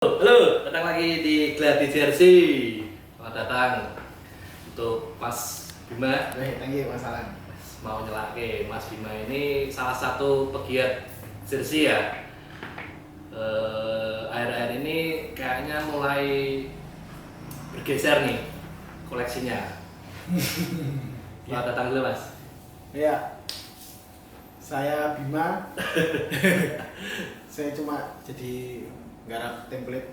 Halo, datang lagi di Gladi Jersey. Selamat datang untuk Mas Bima. Thank you Mas Alan. Mau nyelake, Mas Bima ini salah satu pegiat jersey ya. Akhir-akhir ini kayaknya mulai bergeser nih koleksinya. Selamat datang dulu Mas. Ya, saya Bima. Saya cuma jadi garap template.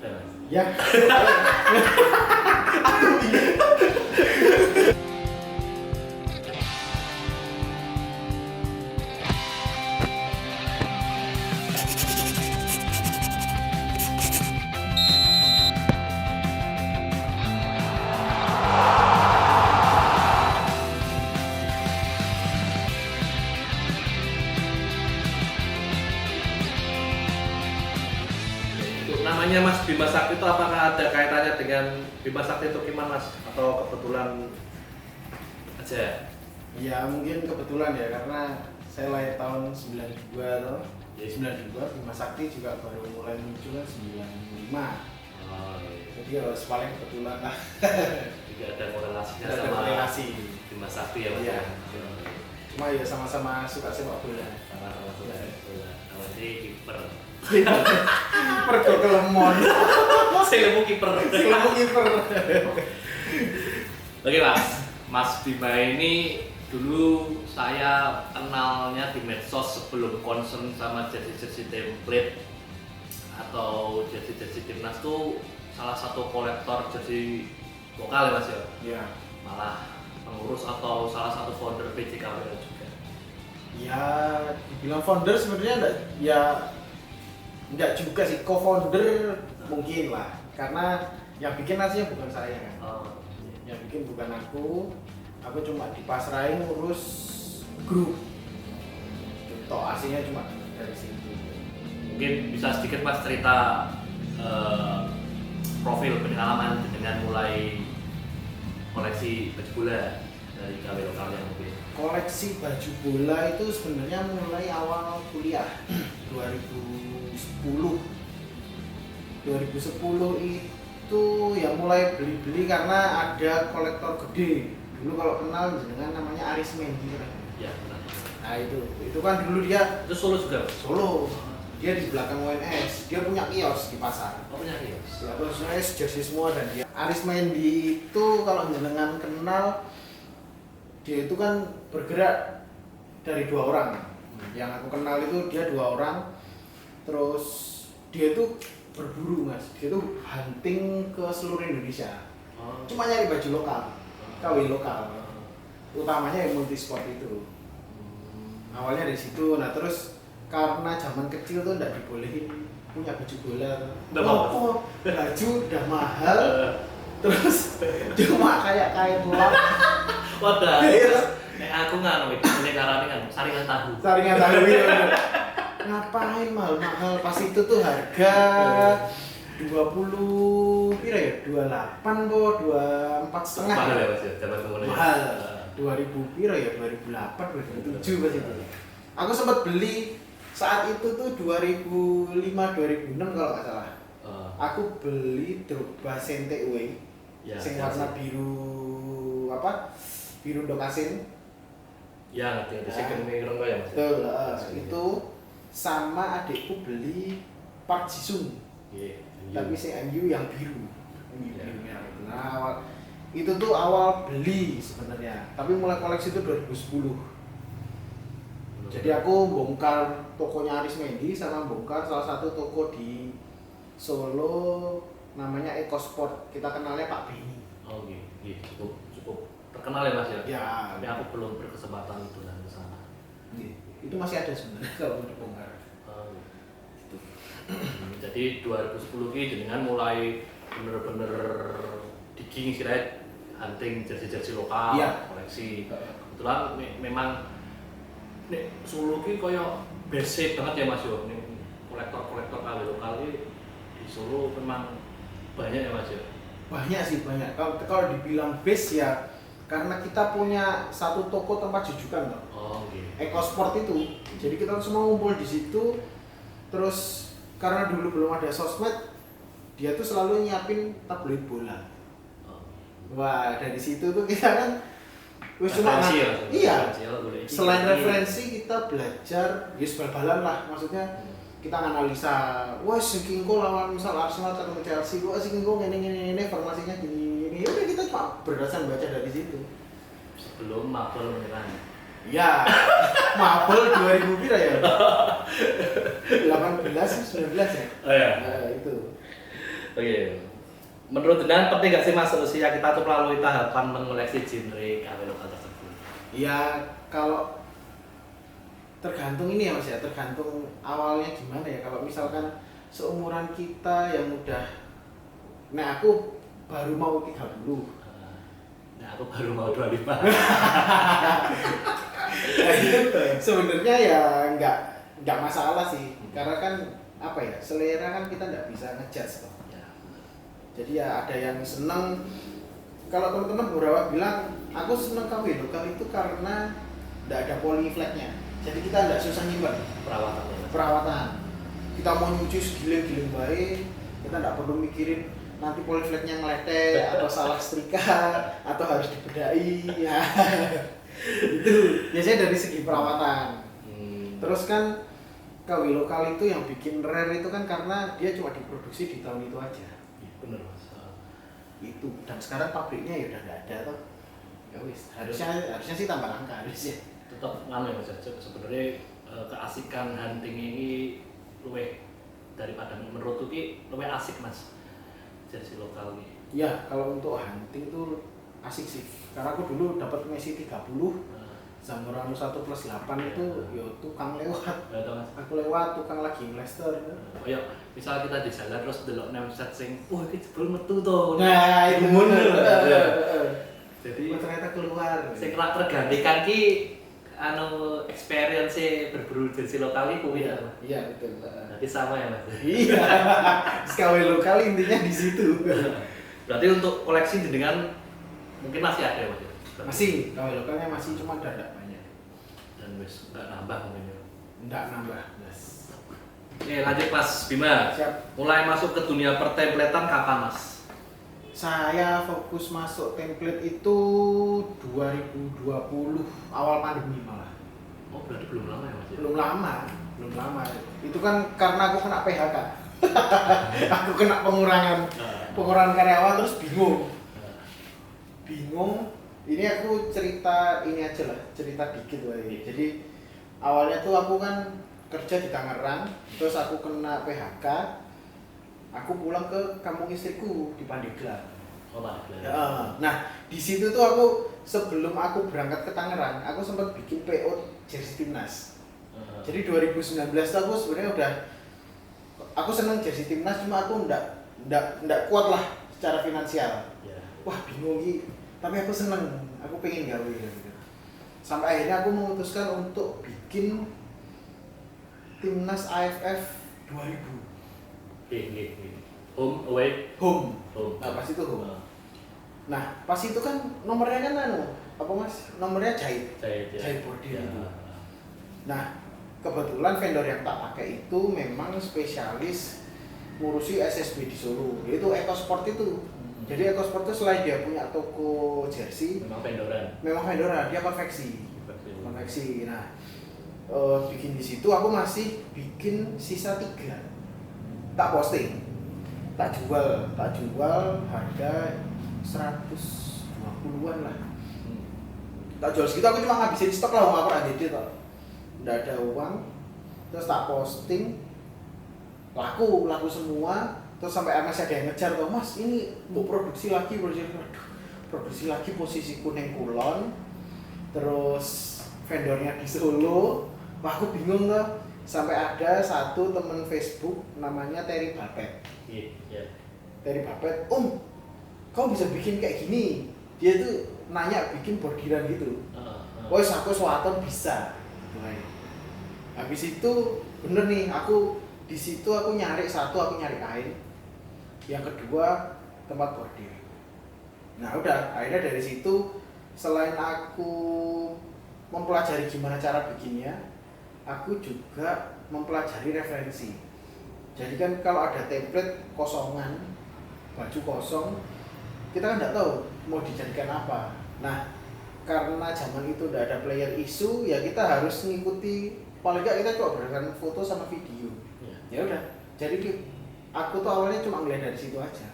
Udah, Mas. Ya. Namanya Mas Bima Sakti itu apakah ada kaitannya dengan Bima Sakti Tukiman Mas? Atau kebetulan aja? Ya mungkin kebetulan ya karena saya lahir tahun 92 toh. Ya 92 Bima Sakti juga baru mulai muncul kan 95. Oh, iya. Jadi ya paling kebetulan lah. Tidak ada korelasinya Ada sama korelasi. Bima Sakti ya Mas? Iya. Ya? Cuma ya sama-sama suka sepak bola. Sama-sama suka bola. Kalau ini kiper. Pergo kelemon. Saya lemu kiper. Kelemon kiper. Oke Mas Bima ini dulu saya kenalnya di medsos sebelum concern sama jersey-jersey template atau jersey-jersey timnas tuh salah satu kolektor jersey lokal ya Mas ya? Iya. Malah pengurus atau salah satu founder PJKWL juga. Ya, dibilang founder sebenarnya enggak juga sih, co-founder mungkin lah. Karena yang bikin aslinya bukan saya kan. Oh, Yang bikin bukan aku cuma dipasrahin ngurus grup. Toh aslinya cuma dari situ. mungkin bisa sedikit Mas cerita profil pengalaman dengan mulai koleksi baju bola dari KW lokal yang mungkin. Koleksi baju bola itu sebenarnya mulai awal kuliah 2010 itu ya mulai beli-beli karena ada kolektor gede. Dulu kalau kenal dengan namanya Aris Mendy kan. Ya, benar. Nah itu kan dulu dia Itu Solo juga. Solo, dia di belakang UNS, dia punya kios di pasar. Oh, punya kios. Ya, terus UNS jersey semua dan dia Aris Mendy itu kalau jenengan kenal dia itu kan bergerak dari 2 orang. Yang aku kenal itu dia 2 orang. Terus dia itu berburu Mas, dia itu hunting ke seluruh Indonesia. Oh. Cuma nyari baju lokal, KW lokal. Utamanya yang multisport itu. Awalnya dari situ. Nah terus karena zaman kecil tuh nggak dibolehin punya baju bola. Nggak mau. Oh, baju udah mahal. Terus cuma kayak kain lap. Wadah. Nek aku nganu iki penyegaran kan saringan tahu. Saringan tahu ya. Ngapain mahal-mahal pas itu tuh harga 20 pira ya? 28 kok, 24 setengah. Mahal ya Mas ya, zaman kemudian. Mahal. 2000 pira ya? 2008, 2007 pas itu. Aku sempat beli saat itu tuh 2005, 2006 kalau nggak salah. Aku beli Drogba Sente Away. Ya, Sing ya, warna sih. biru apa? Biru dokasin. Ya, ngerti di second mirror enggak ya Mas? Betul, itu sama adikku beli Park Ji-sung. Iya. Tapi si MU yang biru. MU Ya. birunya. Nah, itu tuh awal beli sebenarnya. Tapi mulai koleksi itu 2010. Jadi aku bongkar tokonya Aris Mendy sama bongkar salah satu toko di Solo namanya EcoSport. Kita kenalnya Pak Beni. Oh iya, cukup terkenal ya Mas ya? Ya, Tapi aku belum berkesempatan itu dan ke sana. itu masih ada sebenarnya kalau mau dibongkar. Gitu. Jadi 2010 ini dengan mulai bener-bener digging istilahnya hunting jersey-jersey lokal, Iya. koleksi. Kebetulan memang nek Solo ki koyo basic banget ya Mas yo. Nih kolektor-kolektor KW lokal ini di Solo memang banyak ya Mas ya. Banyak sih, banyak. Kalau dibilang base ya karena kita punya satu toko tempat jujukan loh. Oh, gitu. EcoSport itu. Jadi kita semua ngumpul di situ. Terus karena dulu belum ada sosmed, dia tuh selalu nyiapin tabloid bola. Oh. Wah, dari situ tuh kita kan wis cuma Referensi ya, iya. referensi ya, boleh. Selain Ini- referensi kita belajar bal-balan lah, maksudnya kita analisa, wah si Kingko lawan misal Arsenal ketemu Chelsea, wah si Kingko ini formasinya gini, ya udah kita cuma berdasarkan baca dari situ. Sebelum mabel menyerang. Ya, mabel 2000 pira ya? 18 19 ya? Oh ya. Nah, itu. Oke. Menurut Denan penting gak sih Mas usia kita tuh melalui tahapan mengoleksi genre KW lokal tersebut? Ya kalau tergantung ini ya Mas ya, tergantung awalnya gimana ya. Kalau misalkan seumuran kita yang udah, nah aku baru mau 30. Nah, aku baru mau 25. Nah, itu sebenarnya ya nggak masalah sih, karena kan apa ya, selera kan kita nggak bisa ngejudge toh. Ya. Jadi ya ada yang seneng, kalau teman-teman beberapa bilang aku seneng KW lokal itu karena nggak ada polyflagnya, jadi kita nggak susah nyimpen Perawatannya. perawatan. Kita mau nyuci segiling-giling baik, kita nggak perlu mikirin nanti polyflagnya ngeletek atau salah setrika atau harus dibedai ya. Itu biasanya dari segi perawatan. Terus kan KW lokal itu yang bikin rare itu kan karena dia cuma diproduksi di tahun itu aja. Bener Mas. Itu, dan sekarang pabriknya ya udah nggak ada toh. Ya wis, harusnya sih tambah langka harusnya. Tetap anu ya Mas, sebenarnya keasikan hunting ini luwih daripada menurutku ki luwih asik Mas. Jersey lokal ini. Ya, kalau untuk hunting tuh asik sih. Karena aku dulu dapat Messi 30, Zamorano 1+8 itu yo tukang lewat. Ya toh Mas. Aku lewat, tukang lagi Leicester. Oh ya, misal kita di jalan terus delok set sing, wah iki jebul metu to. Nah, itu bener. Jadi Oh, ternyata keluar. sing rak tergantikan ki anu experience berburu jersey lokal iki kuwi ya. Iya, betul. Jadi sama ya Mas. Iya. KW lokal intinya di situ. Berarti untuk koleksi jenengan mungkin masih ada ya Mas. Masih, KW lokalnya masih, cuma udah enggak banyak. Dan wis enggak nambah mungkin ya. Enggak nambah. Yes. Oke, lanjut Mas Bima. Siap. Mulai masuk ke dunia pertempletan kapan Mas? Saya fokus masuk template itu 2020, awal pandemi malah. Oh, berarti belum lama ya Mas? Belum lama. Itu kan karena aku kena PHK. Aku kena pengurangan karyawan, terus bingung. Ini aku cerita ini aja lah, cerita dikit wae. Jadi awalnya tuh aku kan kerja di Tangerang, terus aku kena PHK. Aku pulang ke kampung istriku di Pandeglang. Oh, Pak. Ya, nah di situ tuh aku sebelum aku berangkat ke Tangerang, aku sempat bikin PO jersey timnas. Jadi 2019 tuh aku sebenarnya aku seneng jersey timnas, cuma aku ndak kuat lah secara finansial. Ya. Wah bingung gitu, tapi aku seneng, aku pengen gawe gitu. Sampai akhirnya aku memutuskan untuk bikin timnas AFF 2000. Home, away, Home. home. Nah, pas itu home. Nah, pas itu kan nomornya kan apa Mas? Nomornya jahit bordir itu. Nah, kebetulan vendor yang tak pakai itu memang spesialis ngurusi SSB di Solo, yaitu EcoSport itu. Jadi EcoSport itu selain dia punya toko jersey, Memang vendoran, dia konveksi. Nah, bikin di situ aku masih bikin sisa 3. Tak posting, tak jual harga 120-an lah. Tak jual segitu, aku cuma ngabisin stok lah, aku ADD toh. Nggak ada uang, terus tak posting, laku semua. Terus sampai masih ada yang ngejar toh, Mas ini mau produksi lagi posisiku neng Kulon, terus vendornya di Solo. Wah aku bingung toh. Sampai ada satu temen Facebook namanya Terry Bapet. Iya. Terry Bapet, kau bisa bikin kayak gini? Dia tuh nanya bikin bordiran gitu. Oh, aku suatu bisa. Habis itu bener nih, aku di situ aku nyari kain. Yang kedua tempat bordir. Nah udah, akhirnya dari situ selain aku mempelajari gimana cara bikinnya, aku juga mempelajari referensi. Jadi kan kalau ada template kosongan, baju kosong, kita kan nggak tahu mau dijadikan apa. Nah, karena zaman itu udah ada player isu, ya kita harus ngikuti, paling nggak kita coba berdasarkan foto sama video. Ya udah, jadi aku tuh awalnya cuma ngeliat dari situ aja.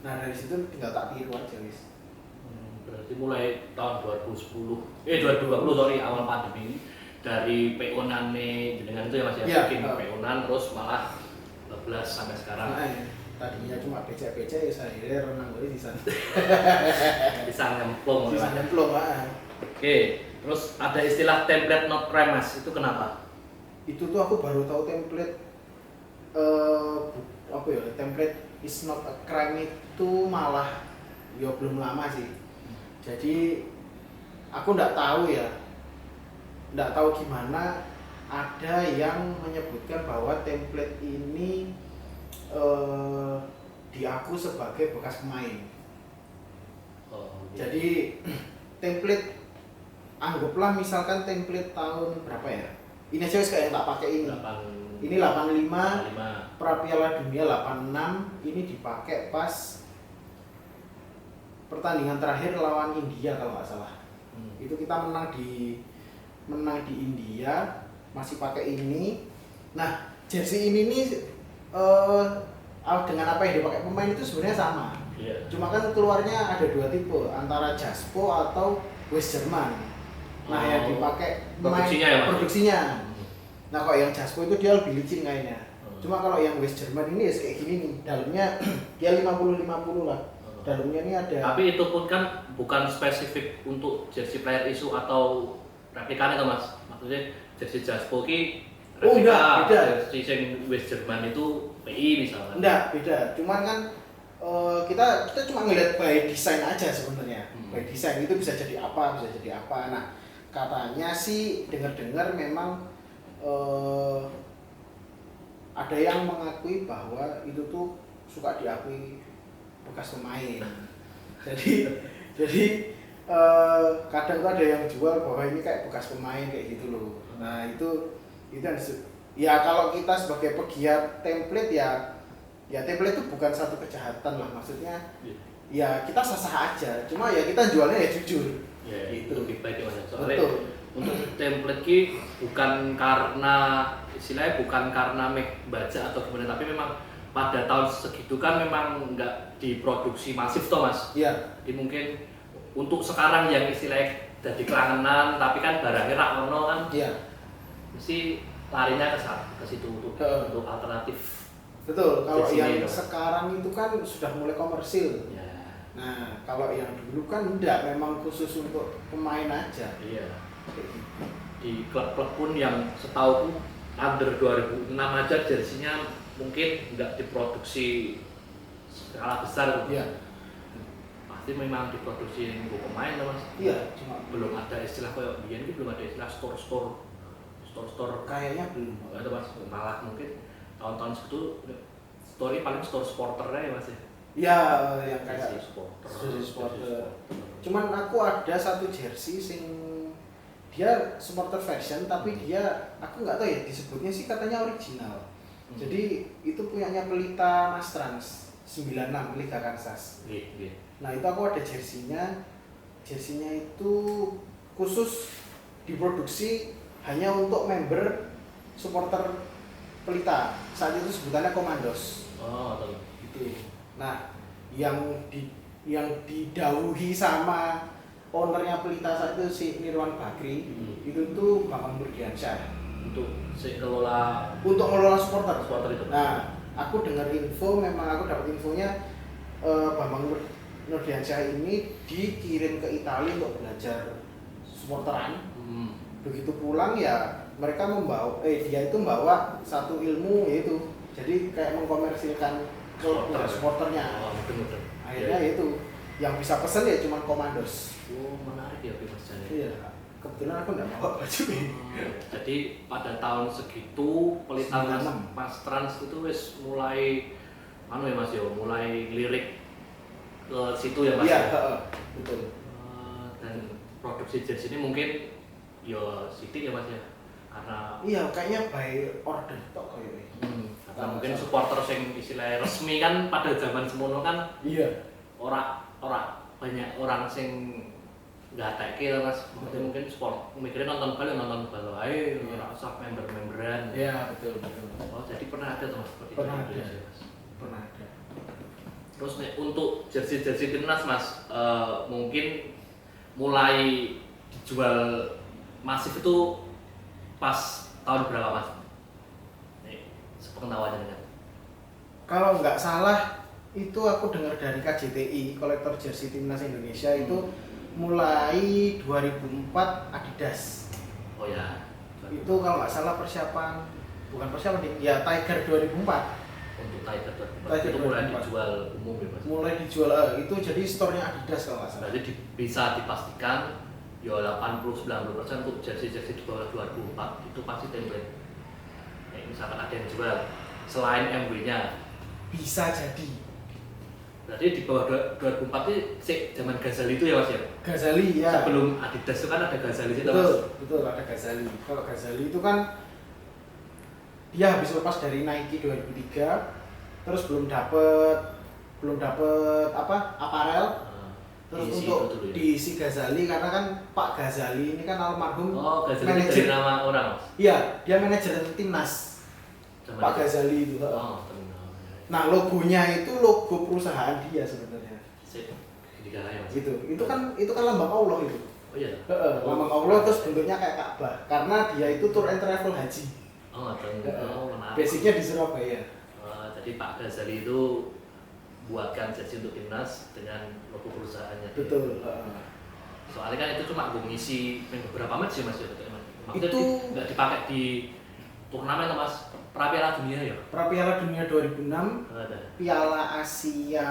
Nah dari situ tinggal tak tiru aja wis. Berarti mulai tahun 2020 sorry, awal pandemi ini dari peonan jenengan itu ya Mas ya, Iya, bikin peonan terus malah 12 sampai sekarang. Nah, tadinya cuma becek-becek ya saya renang boleh di sana. Bisa nyemplung. Bisa nyemplung Oke, terus ada istilah template not crime Mas, itu kenapa? Itu tuh aku baru tahu template apa ya, template is not a crime itu malah ya belum lama sih. Jadi aku nggak tahu ya, nggak tahu gimana ada yang menyebutkan bahwa template ini diaku sebagai bekas pemain. Jadi template, anggaplah misalkan template tahun berapa ya? Ini aja kayak yang tak pakai ini. Ini 85, pra Piala Dunia 86, ini dipakai pas pertandingan terakhir lawan India kalau nggak salah. Itu kita menang di India, masih pakai ini. Nah, jersey ini nih dengan apa yang dipakai pemain itu sebenarnya sama. Cuma kan keluarnya ada dua tipe, antara Jaspo atau West German. Nah, yang dipakai produksinya. Nah, kalau yang Jaspo itu dia lebih licin kayaknya. Cuma kalau yang West German ini ya kayak gini nih, dalamnya dia 50-50 lah. Dalamnya ini ada. Tapi itu pun kan bukan spesifik untuk jersey player isu atau replikannya kan Mas? Maksudnya jersey Jaspo ki replika, jersey West German itu PI misalnya. Enggak, beda. Cuman kan kita cuma ngeliat by design aja sebenarnya. By design itu bisa jadi apa, bisa jadi apa. Nah, katanya sih dengar-dengar memang ada yang mengakui bahwa itu tuh suka diakui bekas pemain. Jadi kadang tuh ada yang jual bahwa ini kayak bekas pemain kayak gitu loh. Nah itu ya kalau kita sebagai pegiat template ya template itu bukan satu kejahatan lah, maksudnya ya kita sah-sah aja. Cuma ya kita jualnya ya jujur. Ya, itu lebih baik ya Mas. Soalnya untuk template ki bukan karena istilahnya bukan karena baca atau gimana, tapi memang pada tahun segitu kan memang nggak diproduksi masif toh Mas. Iya. Jadi mungkin untuk sekarang yang istilahnya jadi kelangenan tapi kan barangnya rak ono kan. Iya. Mesti larinya ke situ untuk alternatif. Betul. Kalau yang itu sekarang itu kan sudah mulai komersil. Ya. Nah, kalau yang dulu kan enggak, memang khusus untuk pemain aja. Iya. Di klub-klub pun yang setauku under 2006 aja jersinya mungkin nggak diproduksi skala besar. Iya. Pasti memang diproduksi untuk pemain loh Mas. Iya, cuma belum ada istilah kayak biyen iki belum ada istilah store kayaknya belum. ada Mas, malah mungkin tahun-tahun segitu story paling store supporter ya Mas ya. Iya, yang kayak jersey supporter. Cuman aku ada satu jersey sing dia supporter version tapi dia aku nggak tahu ya disebutnya sih katanya original. Jadi itu punyanya Pelita Mas Trans 96 Liga Kansas. Nah itu aku ada jersinya. Jersinya itu khusus diproduksi hanya untuk member supporter Pelita. Saat itu sebutannya Komandos. Oh, tahu. Itu. Nah, yang didhawuhi sama ownernya Pelita saat itu si Nirwan Bakri, itu tuh Bambang Nurdiansyah untuk ngelola supporter itu. Nah, aku dengar info, memang aku dapat infonya Bambang Nurdiansyah ini dikirim ke Italia untuk belajar supporteran. Begitu pulang ya mereka dia itu membawa satu ilmu, yaitu jadi kayak mengkomersilkan supporternya. Betul. Akhirnya itu yang bisa pesen ya cuma Komandos. Oh, menarik ya Mas Jani. Iya. Kebetulan aku nggak bawa baju ini. Jadi pada tahun segitu Pelita Mas Trans itu wis mulai ya Mas yo, mulai lirik ke situ ya Mas. Iya, betul. Dan produksi jersey ini mungkin yo sidik ya Mas ya. Karena Iya, kayaknya by order tok kayaknya. karena mungkin supporter sing istilahnya resmi kan pada zaman semono kan Iya. ora banyak orang sing nggak tekil Mas. Mungkin sport mikirnya nonton bal wae ora usah member-memberan. Iya, betul. Oh, jadi pernah ada tuh Mas seperti Pernah itu, ada. ya, Mas. Pernah ada. Terus nih untuk jersey timnas Mas, mungkin mulai dijual masif itu pas tahun berapa Mas? Nih, sepengetahuan dengan. Kalau nggak salah itu aku dengar dari KJTI, kolektor jersey timnas Indonesia itu mulai 2004 Adidas. Oh ya. Itu kalau nggak salah bukan persiapan ding, ya Tiger 2004. Untuk Tiger Tiger itu mulai 2004. dijual umum ya Mas. Mulai dijual itu jadi store-nya Adidas kalau nggak salah. Berarti bisa dipastikan ya 80-90% untuk jersey di bawah 2004 itu pasti template. Misalkan ada yang jual selain MW-nya Bisa jadi. berarti di bawah 2004 itu zaman Ghazali itu ya Mas ya? Ghazali ya. Sebelum Adidas itu kan ada Ghazali itu Mas? Betul ada Ghazali. Kalau Ghazali itu kan dia habis lepas dari Nike 2003, terus belum dapet apa aparel. Terus Diisi untuk itu dulu ya? diisi Ghazali karena kan Pak Ghazali ini kan almarhum Oh, Ghazali itu dari nama orang Mas? Iya, dia manajer timnas. Zaman Pak itu? Ghazali itu. Oh, tenang. Nah, logonya itu logo perusahaan dia sebenarnya. Sip, digalai Mas. Gitu. Itu kan lambang Allah itu. Oh iya? Lambang Allah terus bentuknya kayak Ka'bah karena dia itu tour and travel haji. Oh, tenang. Oh, menarik. Basicnya di Surabaya. Jadi Pak Ghazali itu buatkan jersey untuk timnas dengan logo perusahaannya. Betul. Soalnya kan itu cuma gue ngisi beberapa match ya Mas ya. Maksudnya Itu- nggak dipakai di turnamen tuh Mas. Piala Dunia ya? Piala Dunia 2006, Nggak ada. Piala Asia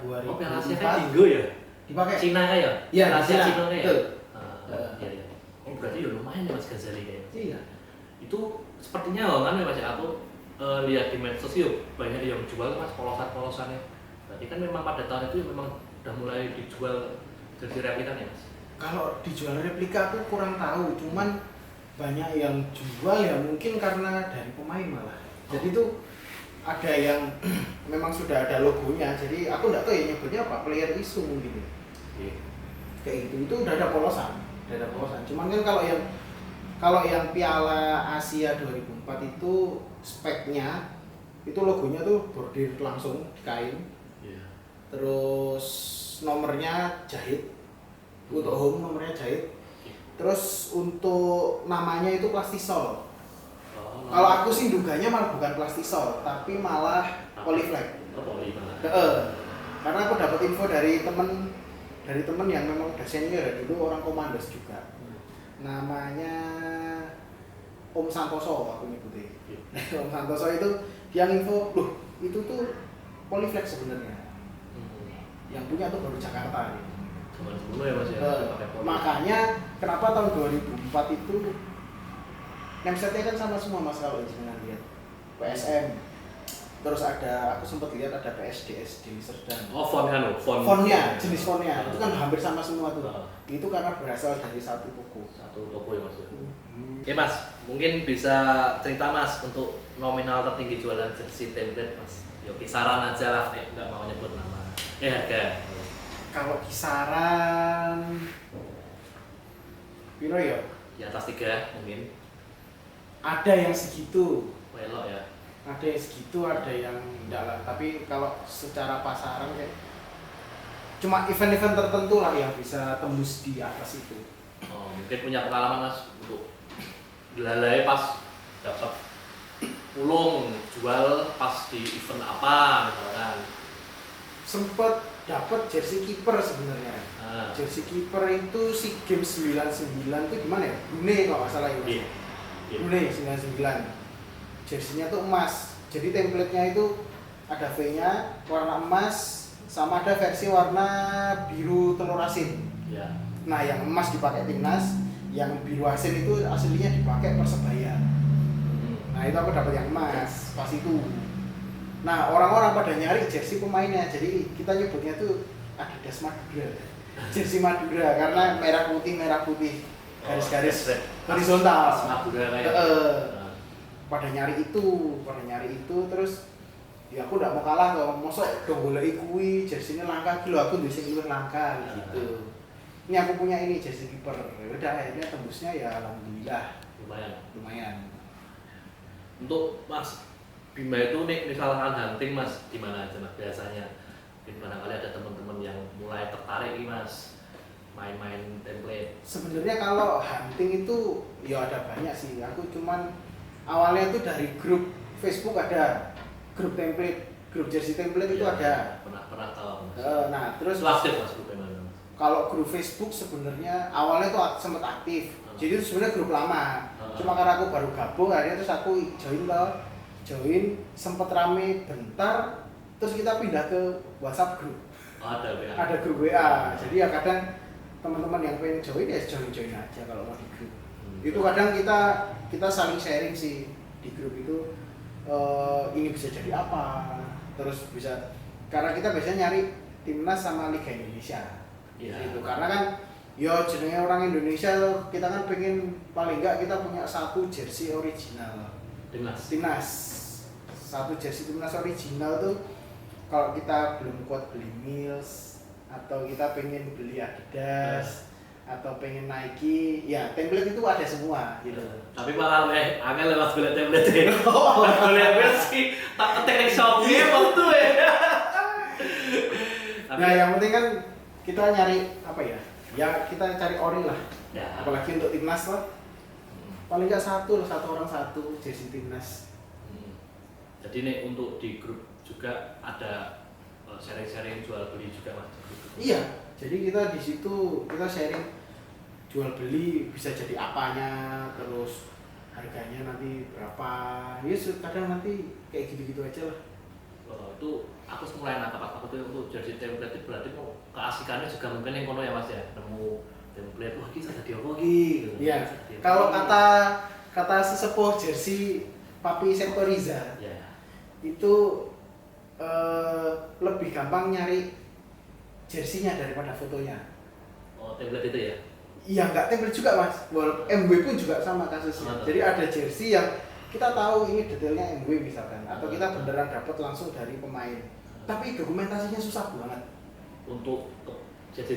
2004. Oh, Piala Asia kan Tinggo ya? Dipakai. Cina kan ya? Iya, Piala di Asia Cina. Cina kan ya? Betul. Iya, iya. Oh, berarti ya lumayan ya Mas Ghazali kayaknya. Iya. Itu sepertinya loh kan ya Mas ya, aku lihat di medsos yuk banyak yang jual Mas polosan-polosannya. Berarti kan memang pada tahun itu memang udah mulai dijual jersey replika ya Mas? Kalau dijual replika aku kurang tahu, cuman banyak yang jual ya mungkin karena dari pemain malah. Jadi itu ada yang memang sudah ada logonya, jadi aku nggak tahu ya nyebutnya apa, player isu mungkin. Iya. Kayak gitu, itu udah ada polosan. Cuman kan kalau yang Piala Asia 2004 itu speknya itu logonya tuh bordir langsung di kain. Iya. Terus nomornya jahit, untuk home nomornya jahit. Terus untuk namanya itu plastisol. Oh, Kalau aku sih duganya malah bukan plastisol, tapi malah polyflag. Oh, poly malah. Karena aku dapat info dari temen yang memang udah senior ya, dulu orang komandos juga. Namanya Om Santoso aku nyebutnya. Om Santoso itu yang info, loh itu tuh polyflag sebenarnya. Yang punya tuh baru Jakarta nih. Zaman dulu ya Mas ya. pakai poly. Makanya kenapa tahun 2004 itu namesetnya kan sama semua Mas kalau jangan lihat PSM. Terus aku sempat lihat ada PSDS di Serdang. Oh, Fontnya, jenis fontnya itu kan hampir sama semua tuh. Ah. Itu karena berasal dari satu toko. Satu toko ya Mas ya. Oke Mas, mungkin bisa cerita Mas untuk nominal tertinggi jualan jersey template Mas. Ya kisaran aja lah, nggak mau nyebut nama. Harga. Kalau kisaran piro ya? Di atas 3 mungkin. Ada yang segitu. Welok ya. Ada yang segitu, ada yang enggak lah. Tapi kalau secara pasaran kayak cuma event-event tertentu lah yang bisa tembus di atas itu. Oh, mungkin punya pengalaman Mas untuk gelalai pas dapat pulung jual pas di event apa misalkan. Sempet dapat jersey kiper sebenarnya. Nah, Jersey kiper itu SEA Games 99 itu gimana ya? Brunei kalau nggak salah ya. iya. Iya. Brunei 99. Jersey-nya tuh emas. Jadi template-nya itu ada V-nya warna emas sama ada versi warna biru telur asin. Ya. Nah, yang emas dipakai timnas, yang biru asin itu aslinya dipakai Persebaya. Nah, itu aku dapat yang emas pas itu. Nah, orang-orang pada nyari jersey pemainnya. Jadi kita nyebutnya tuh Adidas Madura. Jersey Madura karena merah putih. garis-garis Red. horizontal. Madura kayak. Pada nyari itu terus ya aku nggak mau kalah kok, mosok dong goleki kuwi jersey-ne langka iki lho, aku duwe sing luwih langka gitu. Ini aku punya ini jersey kiper. Ya udah akhirnya tembusnya ya alhamdulillah lumayan. Untuk Mas Bima itu nih misalkan hunting Mas gimana aja Mas biasanya? Mungkin barangkali ada teman-teman yang mulai tertarik nih Mas main-main template. Sebenarnya kalau hunting itu ya ada banyak sih. Aku cuman awalnya tuh dari grup Facebook, ada grup template, grup jersey template itu ada. Pernah tahu Mas. Nah terus Itu aktif Mas grupnya mana Mas? kalau grup Facebook sebenarnya awalnya tuh sempat aktif. Jadi itu sebenarnya grup lama. Cuma karena aku baru gabung akhirnya terus aku join sempat rame bentar, terus kita pindah ke WhatsApp grup. Ada WA. Ada grup WA. Jadi ya kadang teman-teman yang pengen join ya join aja kalau mau di grup. Itu kadang kita saling sharing sih di grup itu, ini bisa jadi apa, terus bisa, karena kita biasanya nyari timnas sama Liga Indonesia gitu. Karena kan yo jenenge orang Indonesia, kita kan pengen paling enggak kita punya satu jersey original timnas. Satu jersey timnas original tuh kalau kita belum kuat beli Mills atau kita pengen beli Adidas atau pengen Nike, ya template itu ada semua gitu. Tapi malah angel lewat golek template. Golek versi tak ketik ning Shopee waktu ya. Nah, yang penting kan kita nyari apa ya? Ya kita cari ori lah. Ya. Apalagi untuk timnas lah. Paling enggak satu orang satu jersey timnas. Jadi nih untuk di grup juga ada sharing-sharing jual beli juga Mas. Iya. Jadi kita di situ kita sharing jual beli bisa jadi apanya, terus harganya nanti berapa. Ya kadang nanti kayak gitu-gitu aja lah. Itu aku mulai nangkap aku tuh untuk jersey template itu berarti mau keasikannya juga mungkin yang kono ya Mas ya, nemu template wah kita jadi apa gitu. Iya. Kalau kata sesepuh jersey Papi Sektoriza, ya. Itu lebih gampang nyari jersinya daripada fotonya. Oh, template itu ya? Iya, nggak template juga Mas. MW pun juga sama kasusnya. Jadi ada jersey yang kita tahu ini detailnya MW misalkan, atau kita beneran dapat langsung dari pemain. Tapi dokumentasinya susah banget. Untuk jersey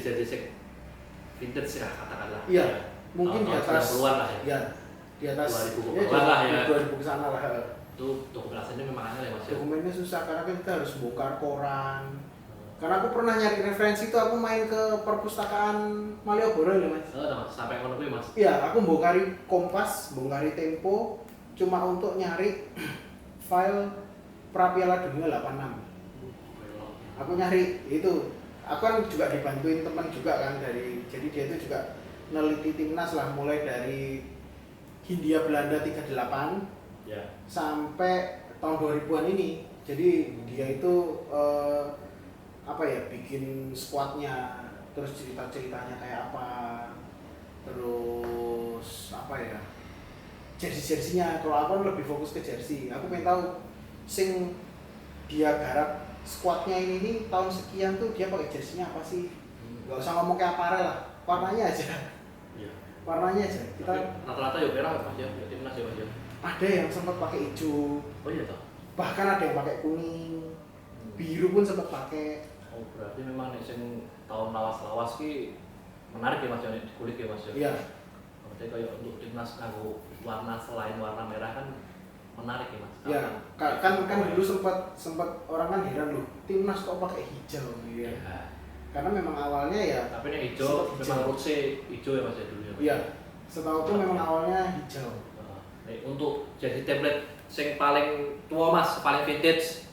vintage ya katakanlah. Iya, mungkin di atas 90-an lah ya. Ya, di atas 2000 ya, lah ya. 2000 ke sana lah. Itu dokumentasinya memang angel ya Mas ya. Dokumennya susah karena kan kita harus bongkar koran. Karena aku pernah nyari referensi itu, aku main ke perpustakaan Malioboro ya Mas. Sampai ngono kuwi Mas. Iya, aku bongkari Kompas, bongkari Tempo, cuma untuk nyari file pra Piala Dunia 86. Aku nyari itu, aku kan juga dibantuin teman juga kan jadi dia itu juga neliti timnas lah, mulai dari Hindia Belanda 38 Ya. sampai tahun 2000-an ini. Jadi dia itu apa ya, bikin squadnya, terus cerita-ceritanya kayak apa, terus apa ya, jersey-jerseynya. Kalau aku kan lebih fokus ke jersey, aku pengen tahu sing dia garap squadnya ini tahun sekian tuh dia pakai jerseynya apa sih. Gak usah ngomong kayak aparel lah, warnanya aja. Iya. Warnanya aja. Kita rata-rata ya merah Mas ya, timnas ya Mas ya. ada yang sempat pakai hijau, Oh iya toh. bahkan ada yang pakai kuning, biru pun sempat pakai. Oh berarti memang nih sing tahun lawas-lawas ki menarik ya Mas ya, kulit ya Mas ya. Iya. Berarti kayak untuk timnas nganggo warna selain warna merah kan menarik ya Mas. Ya, kan dulu sempat orang kan heran loh, timnas kok pakai hijau gitu ya. Ya. Karena memang awalnya ya. Tapi yang hijau memang rootsnya hijau ya Mas ya dulu ya. Iya. Setahu tuh memang awalnya hijau. Untuk jadi template yang paling tua Mas, paling vintage,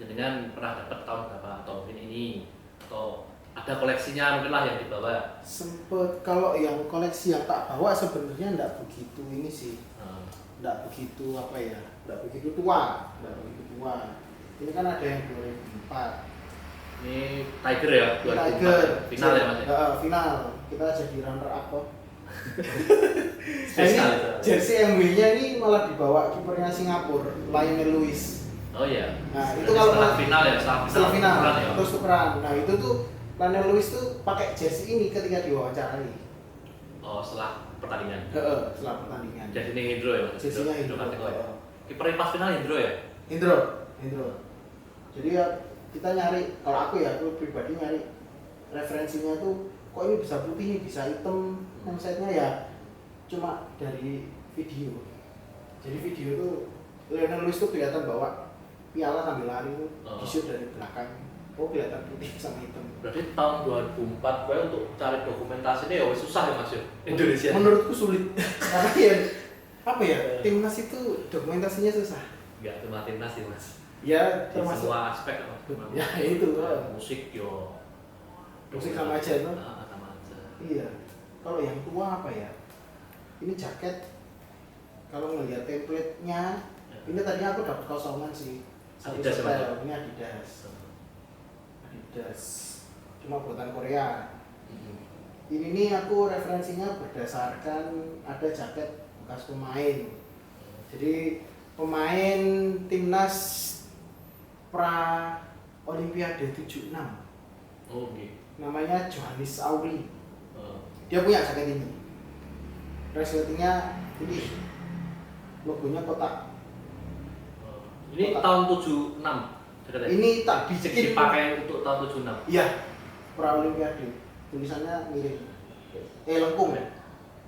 jenengan pernah dapat tahun berapa atau ini atau ada koleksinya mungkin lah yang dibawa? Sempet, kalau yang koleksi yang tak bawa sebenarnya enggak begitu ini sih, enggak begitu apa ya, enggak begitu tua. Ini kan ada yang 2004. Ini Tiger ya, 2004 Tiger final ya Mas ya? Final, kita jadi runner up kok. Spesial itu. Jersey MW-nya ini malah dibawa kipernya Singapura, Lionel Lewis. Oh iya. Nah, itu kalau setelah final ya, setelah final tukeran ya. terus tukeran. Nah, itu tuh Lionel Lewis tuh pakai jersey ini ketika diwawancarai. Oh, setelah pertandingan. Setelah pertandingan. Jadi ini Hendro ya mas? Jessinya Hendro. Kartiko ya? Kipernya pas final Hendro ya? Hendro. Jadi ya kita nyari, kalau aku pribadi nyari referensinya tuh kok ini bisa putih, ini bisa hitam, mindsetnya ya cuma dari video. Jadi video tuh Lionel Lewis tuh kelihatan bawa piala sambil lari tuh di-shoot dari belakang. Oh kelihatan putih sama hitam. Berarti tahun 2004 gue untuk cari dokumentasi ini ya susah ya mas ya? Indonesia? Menurutku sulit. Karena ya apa ya, timnas itu dokumentasinya susah. Enggak cuma timnas sih mas. Ya Di termasuk semua aspek mas. ya itu Musik yo. musik sama aja tuh. Sama aja. Iya. Kalau yang tua apa ya? Ini jaket. Kalau ngelihat template-nya, ini tadinya aku dapat kosongan sih. Satu Adidas setel, ini Adidas. Cuma buatan Korea. Ini nih aku referensinya berdasarkan ada jaket bekas pemain. Jadi pemain timnas pra Olimpiade 76. Oh gitu. Namanya Johannes Auri. Dia punya jaket ini. Resletingnya ini logonya kotak. Ini kotak. tahun 76 jaketnya? Ini tak bikin dipakai untuk tahun 76? Iya, pra Olimpiade. Tulisannya mirip. Lengkung.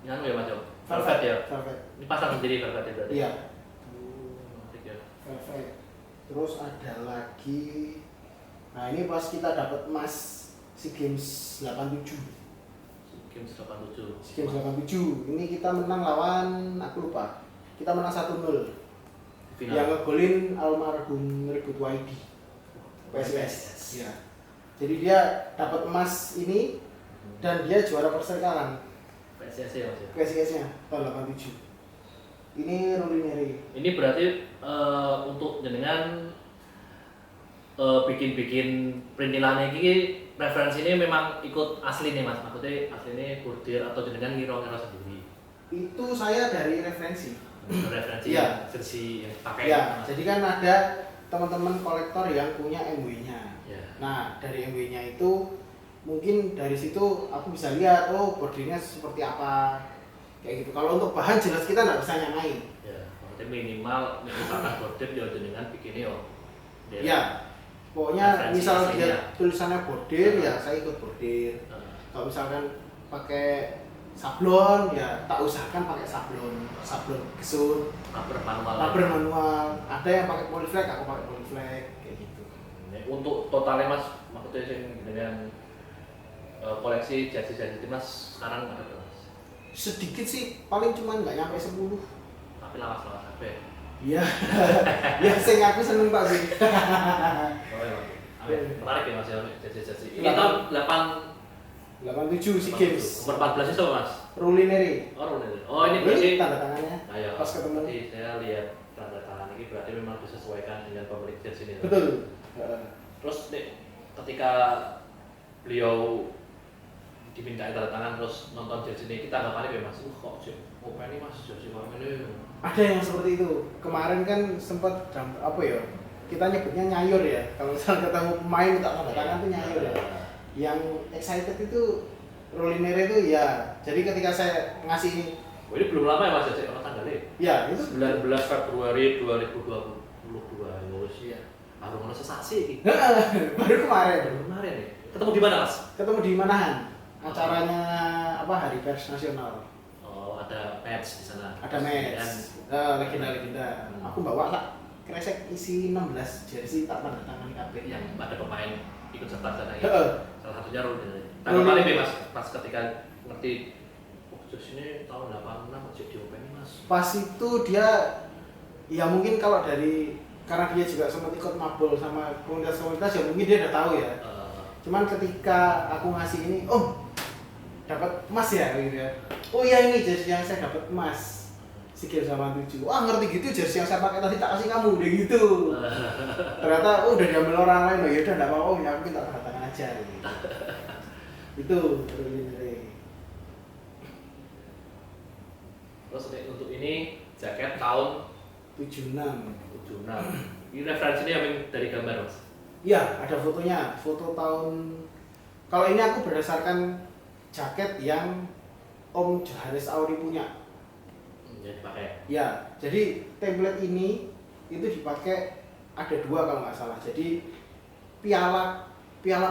Yang ya mas? Velvet ya? Velvet. Ini pasang sendiri velvet ya berarti? Iya. Menarik ya. Velvet. Terus ada lagi. Nah ini pas kita dapat emas SEA Games 87. Games 87. SEA Games 87. Ini kita menang lawan, aku lupa. Kita menang 1-0. Final. Yang ngegolin almarhum Ridut Waidi. PSIS. Iya. Jadi dia dapat emas ini dan dia juara perserikalan. PSIS ya mas ya? PSIS-nya tahun 87. Ini Rolineri. Ini berarti untuk jenengan bikin perintilannya ini referensi ini memang ikut asli nih mas? Maksudnya asli ini bordir atau jenengan ngiro-ngiro sendiri? Itu saya dari referensi. Referensi Iya. jersey yang dipakai Ya, mas? jadi kan ada teman-teman kolektor yang punya MW-nya. Ya. Nah, dari MW-nya itu mungkin dari situ aku bisa lihat oh bordirnya seperti apa. Kayak gitu. Kalau untuk bahan jelas kita nggak bisa nyamain. Ya, maksudnya minimal misalkan bordir ya jenengan bikinnya yo. Ya, pokoknya Referensi misal aslinya. dia tulisannya bordir, ya saya ikut bordir. Kalau misalkan pakai sablon, ya tak usahakan pakai sablon gesut, Rubber manual. rubber manual. Ada yang pakai polyflex, aku pakai polyflex kayak gitu. Untuk totalnya mas, maksudnya yang dengan koleksi jersey timnas sekarang ada berapa mas? Sedikit sih, paling cuman nggak nyampe 10. Tapi lawas-lawas apa ya? Iya, ya sing aku seneng pak sih. Oh iya, menarik ya mas ya jersey. Ini tahun 87 SEA Games. Umur 14 itu mas? Rolineri. Oh ini berarti tanda tangannya. Ayo, Pas ketemu. berarti saya lihat tanda tangan ini berarti memang disesuaikan dengan pemilik jersey ini. Betul. Terus nih, ketika beliau diminta tanda tangan terus nonton jersey ini, kita anggapannya ya mas, kok sih, ini mas jersey warna ini. Ada yang seperti itu. Kemarin kan sempat apa ya? Kita nyebutnya nyayur ya. Kalau misalnya ketemu pemain minta tanda tangan tuh nyayur ya. Yang excited itu Rolineri itu ya. Jadi ketika saya ngasih ini, Oh, ini belum lama ya mas, jadi tanggalnya? ya itu 19 Februari 2022. Iya. Baru mana sensasi ini? Baru kemarin. Baru kemarin nih. Ketemu di mana mas? Ketemu di Manahan. Acaranya apa Hari Pers Nasional. Oh, ada match di sana. Ada match. Legenda-legenda. Aku bawa lah kresek isi 16 jersey tak tanda tangan kabeh. Yang ada pemain ikut serta di sana ya. Heeh. Salah satunya Rolineri. Tanggapannya nih mas, pas ketika ngerti oh jersey ini tahun 86 masih diopeni mas. Pas itu dia ya mungkin kalau dari karena dia juga sempat ikut mabol sama komunitas-komunitas ya mungkin dia udah tahu ya. Cuman ketika aku ngasih ini, oh dapat emas ya gitu ya. Oh iya ini jersey yang saya dapat emas. SEA Games 87. Wah ngerti gitu jersey yang saya pakai tadi tak kasih kamu deh gitu. Ternyata udah diambil orang lain, oh ya udah enggak apa-apa, ya aku minta tanda tangan aja gitu. Itu Rolineri. Terus untuk ini jaket tahun 76. 76. Ini referensinya yang dari gambar mas? Iya, ada fotonya. Foto tahun. Kalau ini aku berdasarkan jaket yang Om Johannes Auri punya. Jadi pakai. Ya, jadi template ini itu dipakai ada 2 kalau nggak salah. Jadi Piala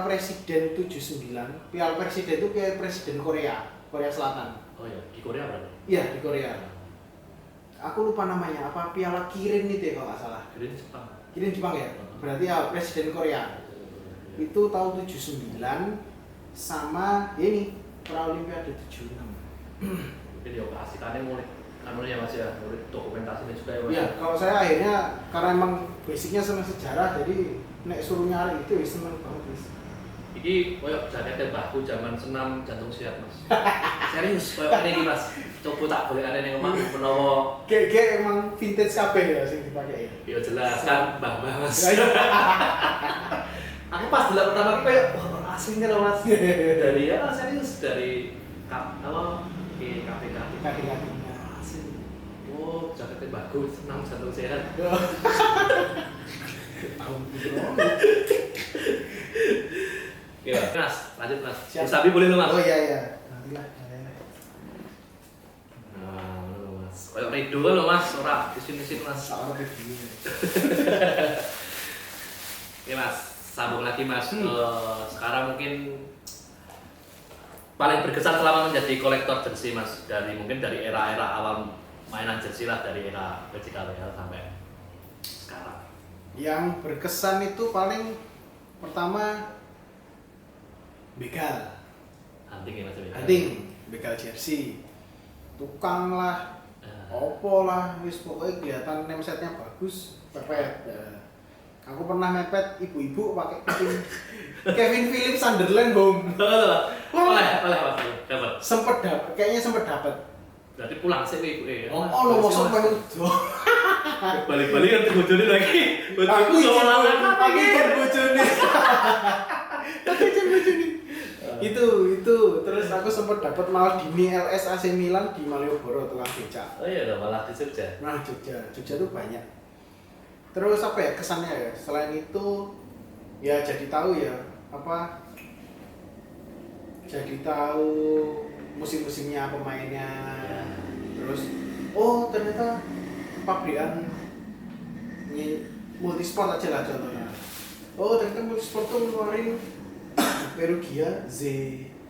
Presiden 79, Piala Presiden itu kayak Presiden Korea Selatan. Oh ya, di Korea berarti? Iya, di Korea. Aku lupa namanya, apa Piala Kirin itu ya kalau nggak salah. Kirin Jepang. Kirin Jepang ya? Berarti ya Presiden Korea. Itu tahun 79 sama ya ini Paralimpiade 76. Mungkin ya keasikannya mulai ya Mas ya, mulai dokumentasinya juga ya Mas. Iya, kalau saya akhirnya karena emang basicnya senang sejarah, jadi nek suruh nyari itu ya seneng banget Mas. Iki koyo jaketnya mbahku zaman senam jantung siap Mas. Serius koyo ini Mas. Coba tak boleh ada yang ngomong menawa Kayak emang vintage kabeh ya sing dipakai. ya jelas kan mbah-mbah Mas. Ya, iya. Aku pas dulu pertama kali kayak wah aslinya loh Mas. Dari ya serius dari apa KPK. Kaki-kakinya. Asli. Oh, jaketnya bagus, senam jantung sehat. Tahun gitu. Iya, Mas, lanjut Mas. Siap. Sabi boleh lo Mas. Oh iya iya. Nantilah. Nah, lo Mas. Kayak Rido lo Mas, ora isin-isin Mas. Salah review. Oke Mas, sambung lagi Mas. Sekarang mungkin paling berkesan selama menjadi kolektor jersey Mas, mungkin dari era-era awal mainan jersey lah, dari era PJKWL sampai sekarang. Yang berkesan itu paling pertama begal. Hunting ya Mas. Hunting, begal jersey. Tukang lah, opo lah, wis pokoknya kelihatan name setnya bagus, pepet. Ya. Aku pernah mepet ibu-ibu pakai Kevin Phillips Sunderland home. Oleh Mas. Dapat. Kayaknya sempet dapat. Berarti pulang sih ibu Lo mosok pengen balik-balik kan bojone lagi. Aku bojone bojone. Itu terus aku sempat dapat malah di MLS AC Milan di Malioboro tukang becak. Oh iya, malah di Jogja. Nah, Jogja tuh banyak. Terus apa ya kesannya ya? Selain itu ya jadi tahu ya apa? Jadi tahu musim-musimnya pemainnya. Terus oh ternyata pabrikan Multisport aja lah contohnya. Oh ternyata Multisport tuh ngeluarin Perugia Z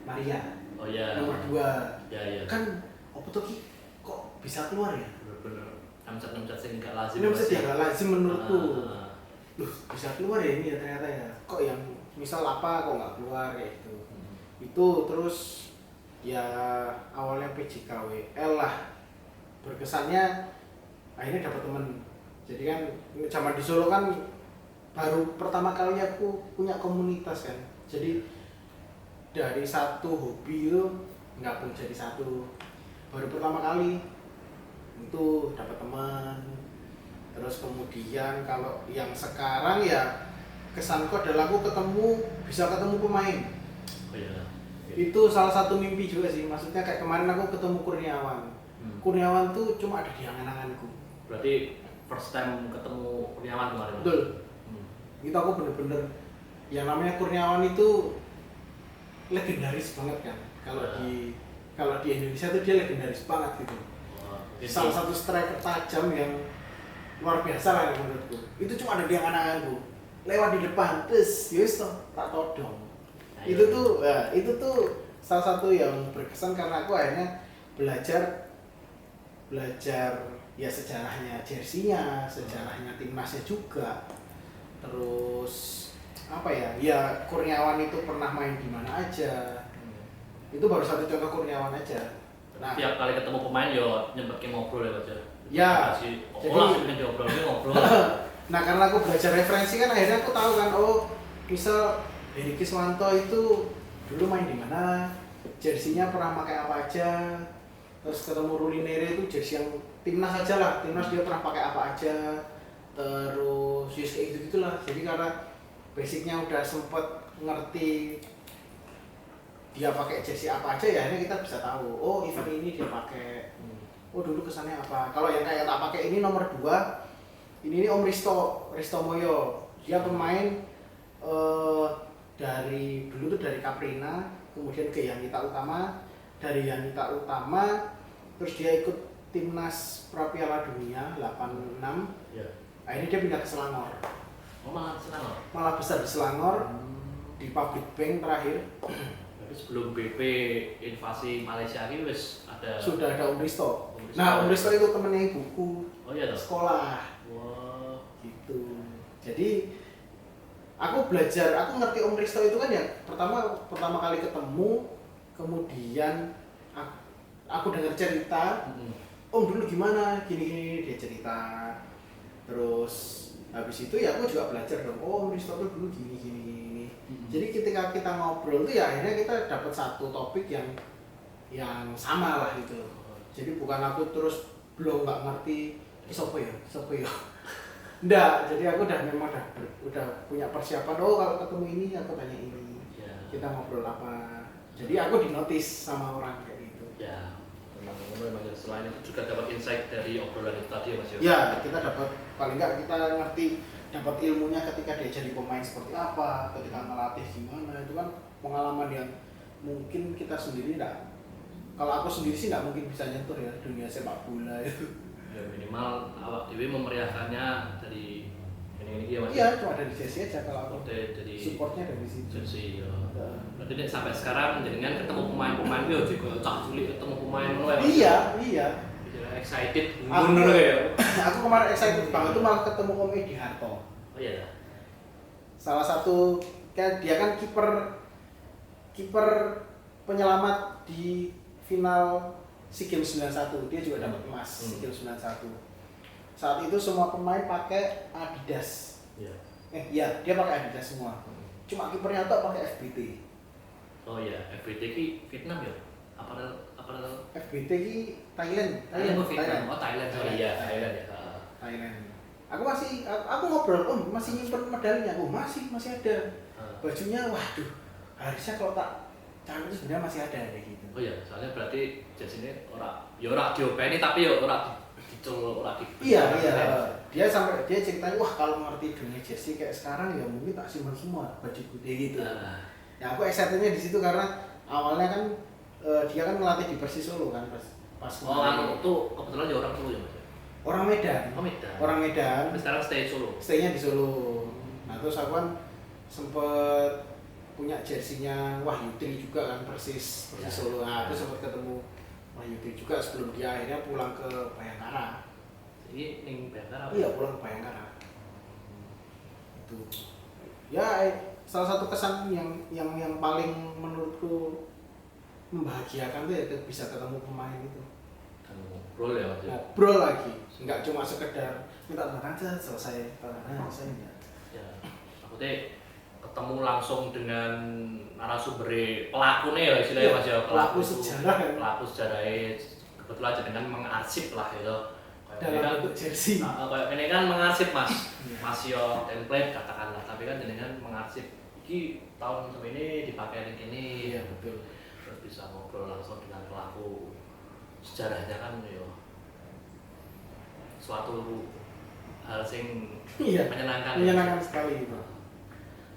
Maria. Oh iya. Nomor 2. Ya. Kan apa tuh Ki? Kok bisa keluar ya? Bener-bener. Namcat sing enggak lazim. Ini bisa enggak lazim menurutku. Loh, Bisa keluar ya ini ya ternyata ya. Kok yang misal apa kok nggak keluar kayak gitu. Itu terus ya awalnya PJKWL lah. Berkesannya akhirnya dapat temen. Jadi kan zaman di Solo kan baru pertama kali aku punya komunitas kan. Jadi dari satu hobi itu nggak jadi satu. Baru pertama kali itu dapat teman. Terus kemudian kalau yang sekarang ya kesanku adalah aku bisa ketemu pemain. Oh iya. Itu salah satu mimpi juga sih. Maksudnya kayak kemarin aku ketemu Kurniawan. Kurniawan tuh cuma ada di angan-anganku. Berarti first time ketemu Kurniawan kemarin. Betul. Itu aku bener-bener yang namanya Kurniawan itu legendaris banget kan. Kalau di Indonesia tuh dia legendaris banget gitu. Salah satu striker tajam yang luar biasa lah menurutku. Itu cuma ada di angan-anganku. Lewat di depan, terus yus tak todong. Itu tuh salah satu yang berkesan karena aku akhirnya belajar ya sejarahnya jersinya, sejarahnya timnasnya juga. Terus apa ya? Ya Kurniawan itu pernah main di mana aja. Itu baru satu contoh Kurniawan aja. Nah, tiap kali ketemu pemain yo nyempetin ngobrol ya Mas. Ya. Jadi ngobrol. Nah, karena aku belajar referensi kan akhirnya aku tahu kan misal Heri Kiswanto itu dulu main di mana, jersinya pernah pakai apa aja. Terus ketemu Ruli Nere itu jersey yang timnas aja lah, timnas dia pernah pakai apa aja. Terus kayak gitu-gitulah. Jadi karena basicnya udah sempet ngerti dia pakai jersey apa aja ya akhirnya kita bisa tahu. Oh, event ini dia pakai. Oh, dulu kesannya apa. Kalau yang kayak tak pakai ini nomor 2. Ini Om Risto Moyo. Dia pemain dari dulu tuh dari Caprina, kemudian ke Yanita Utama, dari Yanita Utama, terus dia ikut timnas pra Piala Dunia 86. Ya. Akhirnya dia pindah ke Selangor. Oh, malah Selangor. Malah besar di Selangor, di Public Bank terakhir. Tapi sebelum BP invasi Malaysia ini wis ada. Sudah ada Om Risto. Om Risto. Nah, Om Risto itu temennya ibuku. Oh iya toh. Sekolah. Wah. Gitu. Jadi aku belajar, aku ngerti Om Risto itu kan ya pertama kali ketemu, kemudian aku dengar cerita, Om dulu gimana, gini dia cerita, terus habis itu ya aku juga belajar dong, oh Om Risto tuh dulu gini. Jadi ketika kita ngobrol tuh ya akhirnya kita dapat satu topik yang sama lah gitu. Jadi bukan aku terus belum nggak ngerti siapa ya. Enggak, jadi aku memang udah punya persiapan, oh kalau ketemu ini aku tanya ini, kita ngobrol apa. Jadi aku dinotis sama orang kayak gitu. Ya, memang selain itu juga dapat insight dari obrolan itu tadi ya Mas. Ya, kita dapat, paling nggak kita ngerti, dapat ilmunya ketika dia jadi pemain seperti apa, ketika ngelatih gimana, itu kan pengalaman yang mungkin kita sendiri enggak. Kalau aku sendiri sih nggak mungkin bisa nyentuh ya dunia sepak bola itu. Ya minimal awak dewi memeriahkannya dari ini ya Mas. Iya, cuma dari Jersey aja kalau aku. Dari supportnya dari situ. Jersey. Berarti nek sampai sekarang dengan ketemu pemain-pemain yo juga cah cilik ketemu pemain ngono ya. Iya. Excited Aku, ngono ya. Aku kemarin excited banget tuh malah ketemu Om Edi Harto. Oh iya. Salah satu kan dia kan kiper penyelamat di final SEA Games 91, dia juga dapat emas SEA Games 91. Saat itu semua pemain pakai Adidas. Iya. Iya, dia pakai Adidas semua. Cuma kipernya tuh pakai FBT. Oh iya, FBT ki Vietnam ya? Apa FBT ki Thailand. Vietnam. Oh Thailand. Oh iya, Thailand ya. Thailand. Aku ngobrol, Om, masih nyimpen medalinya. Oh, masih ada. Bajunya waduh, harusnya kalau tak cari itu sebenarnya masih ada kayak gitu. Oh iya, soalnya berarti jasine ora diopeni tapi ya ora dicul, ora di. Iya. Dia ceritain, wah kalau ngerti dunia jersey kayak sekarang ya mungkin tak simpan semua baju putih gitu. Ya aku excitednya di situ karena awalnya kan dia kan ngelatih di Persis Solo kan pas. Oh, anu tuh kebetulan ya orang Solo ya Mas. Orang Medan. Oh Medan. Orang Medan. Tapi sekarang stay Solo. Stay-nya di Solo. Nah, terus aku kan sempet punya jersinya Wahyudri juga kan Persis Solo. Nah, terus sempat ketemu Wahyudri juga sebelum dia akhirnya pulang ke Bayangkara. Jadi ning Bayangkara. Iya, pulang ke Bayangkara. Itu. Ya, salah satu kesan yang paling menurutku membahagiakan tuh ya bisa ketemu pemain itu. Dan ngobrol ya Mas. Ngobrol lagi, nggak cuma sekedar minta tanda tangan selesai ya. Ya, aku teh ketemu langsung dengan narasumber pelakunya ya istilahnya Mas ya, pelaku sejarah kan? Pelaku sejarahnya kebetulan dengan mengarsip lah gitu. Dalam bentuk jersey. Kayak ini kan mengarsip Mas yo template katakanlah, tapi kan dengan mengarsip iki tahun ini dipakai ini. Iya betul. Terus bisa ngobrol langsung dengan pelaku sejarahnya kan yo suatu hal sing menyenangkan sekali itu.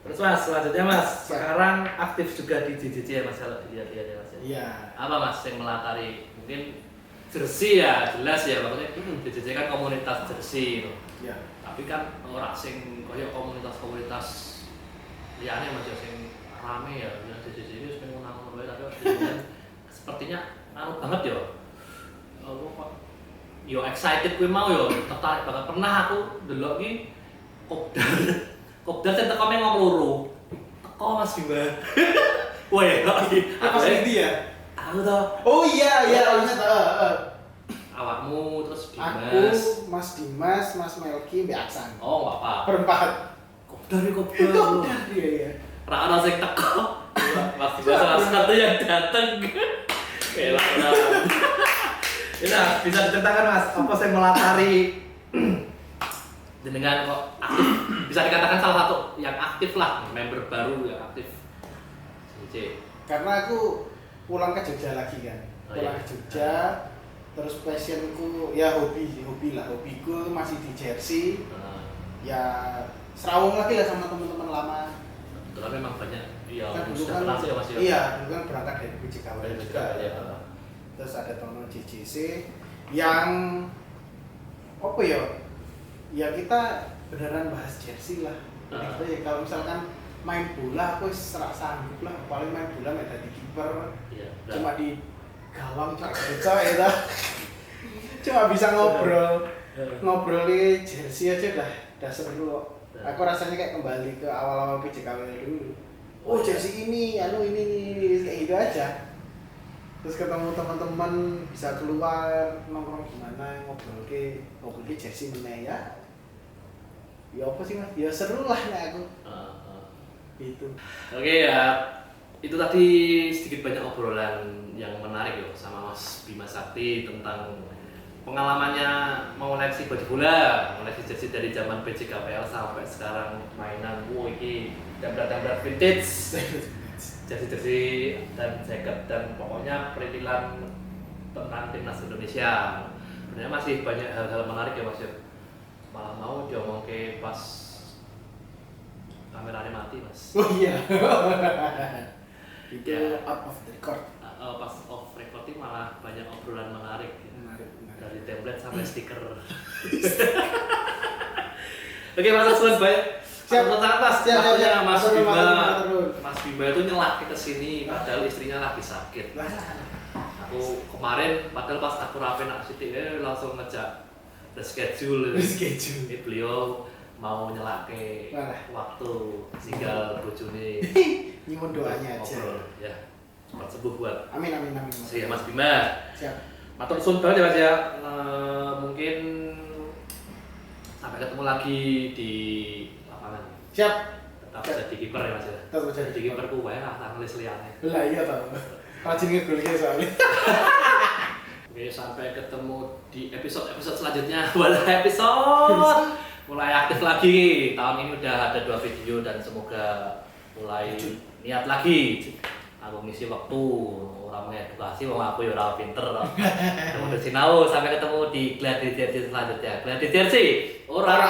Terus Mas, selanjutnya Mas, sekarang aktif juga di JJJ ya Mas? Iya Mas. Iya. Apa Mas yang melatari? Mungkin jersey ya jelas ya, maksudnya JJJ kan komunitas jersey gitu. Iya. Tapi kan orang sing koyo komunitas liyane Mas sing rame ya, JJJ ini wis menang wae tapi sepertinya anu banget ya. Yo excited kuwi mau yo tertarik banget. Pernah aku ndelok ki Kopdar sing teko meng loro. Teko Mas Bima. Wah ya lagi. Apa sih dia? Aku toh. Oh iya ingat. Awakmu terus Dimas. Aku, Mas Dimas, Mas Melki, Mbak Aksan. Oh, enggak apa. Berempat. Kopdar. Iya. Ra ana sing teko. Mas Dimas salah satu yang datang. Kayak Ya, bisa diceritakan Mas, apa yang melatari dengan kok aktif, bisa dikatakan salah satu yang aktif lah, member baru yang aktif JJJ. Karena aku pulang ke Jogja lagi kan, ke Jogja, terus passionku ya hobiku masih di jersey, ya serawung lagi lah sama teman-teman lama. kebetulan memang banyak yang Kan dulu sudah kan kenal sih ya Mas ya. iya, dulu kan berangkat dari BJKW Dari juga. BJKW, ya. Terus ada teman JJC yang apa ya? Ya kita beneran bahas jersey lah. Jadi ya, kalau misalkan main bola aku serak sanggup lah, paling main bola nggak jadi kiper, Iya. cuma di gawang cuma baca ya dah. Cuma bisa ngobrolin jersey aja dah seru kok. Aku rasanya kayak kembali ke awal-awal PJKW dulu. Oh jersey ini kayak gitu aja. Terus ketemu teman-teman bisa keluar nongkrong gimana ngobrol ke jersey mana ya? Ya apa sih Mas? Ya seru lah nih aku. Gitu. Oke ya, itu tadi sedikit banyak obrolan yang menarik ya sama Mas Bima Sakti tentang pengalamannya mengoleksi baju bola, mengoleksi jersey dari zaman PJKPL sampai sekarang mainan. Ini temblat-temblat vintage, jersey dan jaket dan pokoknya perintilan tentang timnas Indonesia. Sebenarnya masih banyak hal-hal menarik ya Mas ya. Malah mau diomong ke pas kameranya mati Mas. Oh iya. Itu Ya. out of the record. Pas off record ini malah banyak obrolan menarik ya. Menarik. Dari template sampai stiker. Oke Mas Aswan baik. Siap. Mas. Siap. Waktunya Mas Matur, Bima. matur. Mas Bima itu nyelak ke sini padahal istrinya lagi sakit. Aku kemarin padahal pas aku rapi nak sitik langsung ngejak reschedule. Ini beliau mau nyelake waktu tinggal bojone Nyuwun doanya aja. ngobrol, ya cepat sembuh buat Amin. si Mas Bima. Siap. Matur suwun banget ya Mas ya. Mungkin sampai ketemu lagi di lapangan. Siap. Tetap Siap. jadi kiper ya Mas ya. Tetap jadi Jadi kiperku wae lah nulis liyane. Lah iya tau. Rajin ngegolke soalnya. Oke, sampai ketemu di episode selanjutnya. Wala episode mulai aktif lagi. Tahun ini udah ada 2 video dan semoga mulai niat lagi. Aku ngisi waktu, orang mengedukasi, aku ya orang pinter. Kemudian sinau sampai ketemu di Gladi Jersey selanjutnya. Gladi Jersey, orang